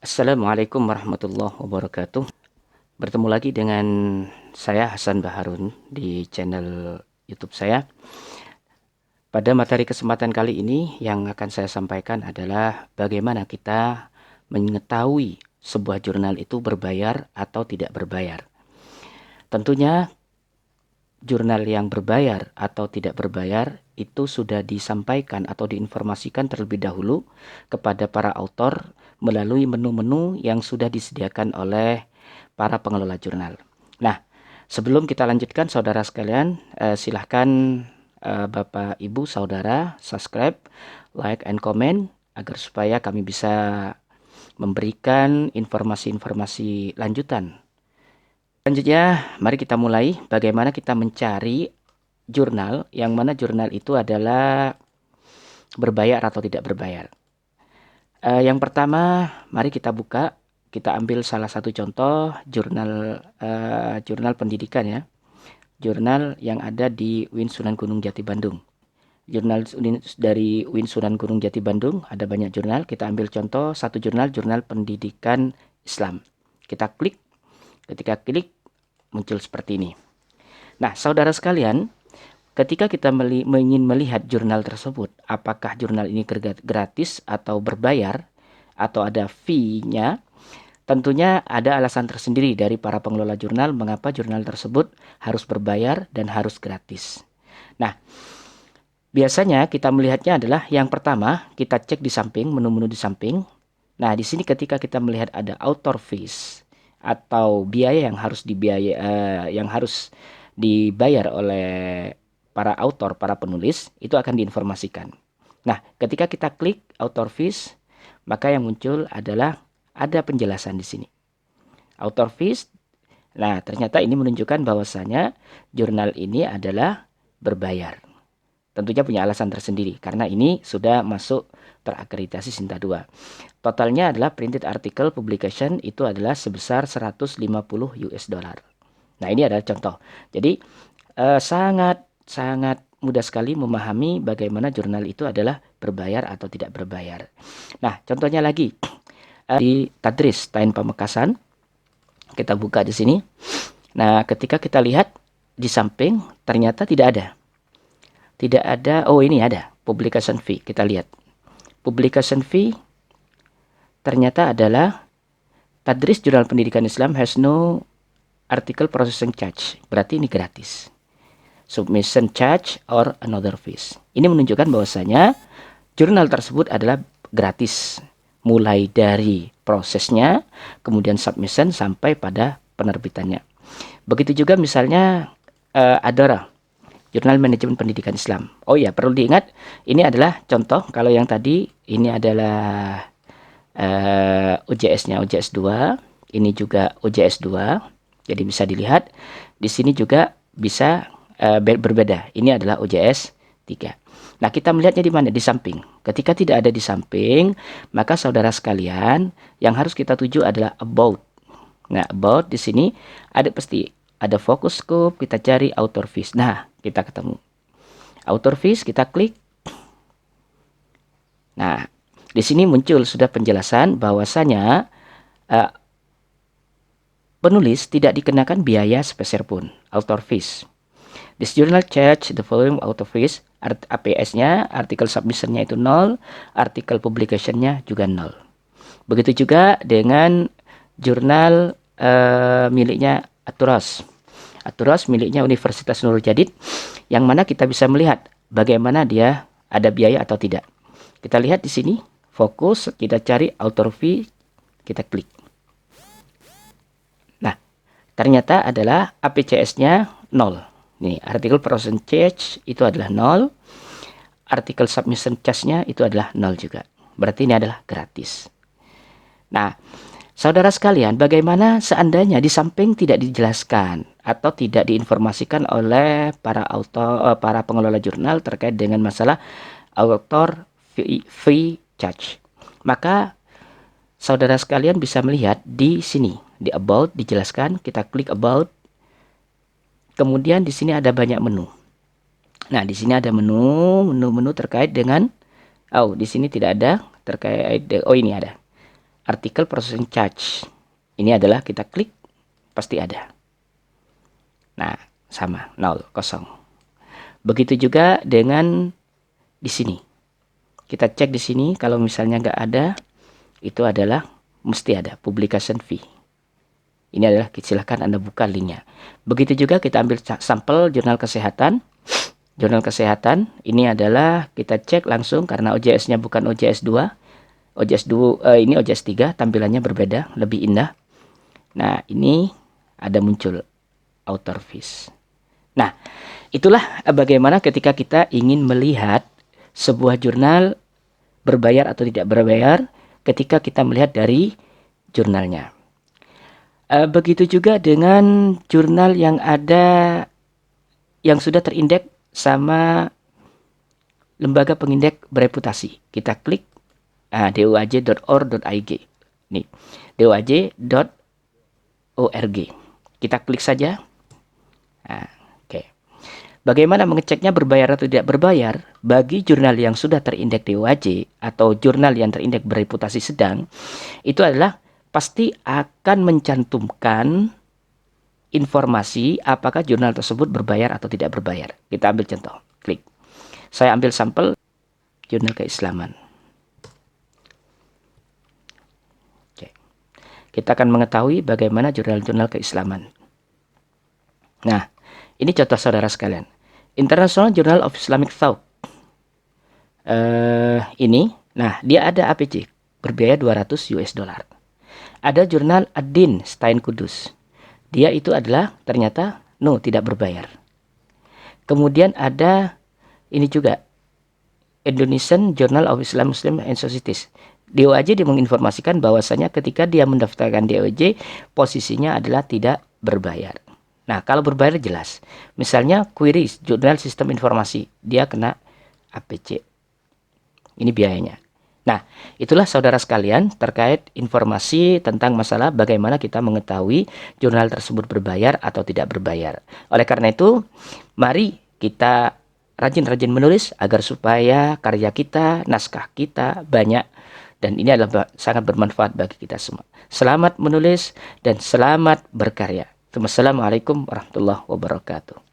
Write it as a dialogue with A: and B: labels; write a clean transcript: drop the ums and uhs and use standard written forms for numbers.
A: Assalamualaikum warahmatullahi wabarakatuh. Bertemu lagi dengan saya Hasan Baharun di channel YouTube saya. Pada materi kesempatan kali ini yang akan saya sampaikan adalah bagaimana kita mengetahui sebuah jurnal itu berbayar atau tidak berbayar. Tentunya jurnal yang berbayar atau tidak berbayar itu sudah disampaikan atau diinformasikan terlebih dahulu kepada para author melalui menu-menu yang sudah disediakan oleh para pengelola jurnal. Nah, sebelum kita lanjutkan saudara sekalian, silahkan Bapak Ibu Saudara subscribe, like, and comment agar supaya kami bisa memberikan informasi-informasi lanjutan. Selanjutnya, mari kita mulai bagaimana kita mencari jurnal yang mana jurnal itu adalah berbayar atau tidak berbayar. Yang pertama, mari kita buka, kita ambil salah satu contoh jurnal jurnal pendidikan ya. Jurnal yang ada di UIN Sunan Gunung Jati Bandung. Jurnal dari UIN Sunan Gunung Jati Bandung ada banyak jurnal. Kita ambil contoh satu jurnal pendidikan Islam. Kita klik, ketika klik muncul seperti ini. Nah, saudara sekalian, ketika kita ingin melihat jurnal tersebut, apakah jurnal ini gratis atau berbayar atau ada fee-nya, tentunya ada alasan tersendiri dari para pengelola jurnal mengapa jurnal tersebut harus berbayar dan harus gratis. Nah, biasanya kita melihatnya adalah yang pertama, kita cek di samping, menu-menu di samping. Nah, di sini ketika kita melihat ada author fees atau biaya yang harus dibayar oleh para author, para penulis, itu akan diinformasikan. Nah, ketika kita klik author fees, maka yang muncul adalah ada penjelasan di sini. Author fees, nah ternyata ini menunjukkan bahwasanya jurnal ini adalah berbayar. Tentunya punya alasan tersendiri, karena ini sudah masuk terakreditasi Sinta 2. Totalnya adalah printed article publication itu adalah sebesar 150 US dollar. Nah, ini adalah contoh. Jadi, sangat mudah sekali memahami bagaimana jurnal itu adalah berbayar atau tidak berbayar. Nah, contohnya lagi di Tadris Tain Pamekasan, kita buka di sini. Nah, ketika kita lihat di samping ternyata tidak ada. Oh, ini ada publication fee. Kita lihat publication fee ternyata adalah Tadris Jurnal Pendidikan Islam has no article processing charge. Berarti ini gratis. Submission charge or another fees. Ini menunjukkan bahwasanya jurnal tersebut adalah gratis, mulai dari prosesnya, kemudian submission sampai pada penerbitannya. Begitu juga misalnya Adara, Jurnal Manajemen Pendidikan Islam. Oh ya, perlu diingat, ini adalah contoh. Kalau yang tadi ini adalah OJS-nya OJS 2, ini juga OJS 2. Jadi bisa dilihat di sini juga bisa berbeda. Ini adalah OJS 3. Nah, kita melihatnya di mana? Di samping. Ketika tidak ada di samping, maka saudara sekalian, yang harus kita tuju adalah about. Nah, about di sini pasti ada focus scope, kita cari author fees. Nah, kita ketemu. Author fees, kita klik. Nah, di sini muncul sudah penjelasan bahwasanya penulis tidak dikenakan biaya sepeser pun, author fees. This journal charge the following author fees. APS-nya, artikel submission-nya itu 0, artikel publication-nya juga 0. Begitu juga dengan jurnal miliknya Aturos. Aturos miliknya Universitas Nurul Jadid, yang mana kita bisa melihat bagaimana dia ada biaya atau tidak. Kita lihat di sini, fokus, kita cari author fee, kita klik. Nah, ternyata adalah APCS-nya 0. Nih, artikel processing charge itu adalah 0. Artikel submission charge-nya itu adalah 0 juga. Berarti ini adalah gratis. Nah, saudara sekalian, bagaimana seandainya di samping tidak dijelaskan atau tidak diinformasikan oleh para pengelola jurnal terkait dengan masalah author fee charge? Maka saudara sekalian bisa melihat di sini, di about dijelaskan, kita klik about. Kemudian di sini ada banyak menu. Nah, di sini ada menu terkait dengan di sini tidak ada terkait oh ini ada. artikel processing charge. Ini adalah kita klik pasti ada. Nah, sama 0 kosong. Begitu juga dengan di sini. Kita cek di sini, kalau misalnya nggak ada, itu adalah mesti ada publication fee. Ini adalah silahkan Anda buka linknya. Begitu juga kita ambil sampel jurnal kesehatan. Jurnal kesehatan ini adalah kita cek langsung karena OJS-nya bukan OJS 2. Ini OJS 3, tampilannya berbeda, lebih indah. Nah, ini ada muncul author fees. Nah, itulah bagaimana ketika kita ingin melihat sebuah jurnal berbayar atau tidak berbayar ketika kita melihat dari jurnalnya. Begitu juga dengan jurnal yang ada yang sudah terindeks sama lembaga pengindeks bereputasi. Kita klik doaj.org.id. Nih, doaj.org. Kita klik saja. Oke. Bagaimana mengeceknya berbayar atau tidak berbayar? Bagi jurnal yang sudah terindeks DOAJ atau jurnal yang terindeks bereputasi sedang, itu adalah pasti akan mencantumkan informasi apakah jurnal tersebut berbayar atau tidak berbayar. Kita ambil contoh, klik. Saya ambil sampel jurnal keislaman. Oke. Kita akan mengetahui bagaimana jurnal-jurnal keislaman. Nah, ini contoh saudara sekalian. International Journal of Islamic Thought. Ini, nah dia ada APC, berbiaya 200 US dollar. Ada jurnal Ad-Din Stein Kudus. Dia itu adalah ternyata tidak berbayar. Kemudian ada ini juga Indonesian Journal of Islam Muslim and Societies. DOAJ dia menginformasikan bahwasanya ketika dia mendaftarkan DOAJ, posisinya adalah tidak berbayar. Nah, kalau berbayar jelas. Misalnya query jurnal sistem informasi, dia kena APC. Ini biayanya. Nah, itulah saudara sekalian terkait informasi tentang masalah bagaimana kita mengetahui jurnal tersebut berbayar atau tidak berbayar. Oleh karena itu, mari kita rajin-rajin menulis agar supaya karya kita, naskah kita banyak. Dan ini adalah sangat bermanfaat bagi kita semua. Selamat menulis dan selamat berkarya. Assalamualaikum warahmatullahi wabarakatuh.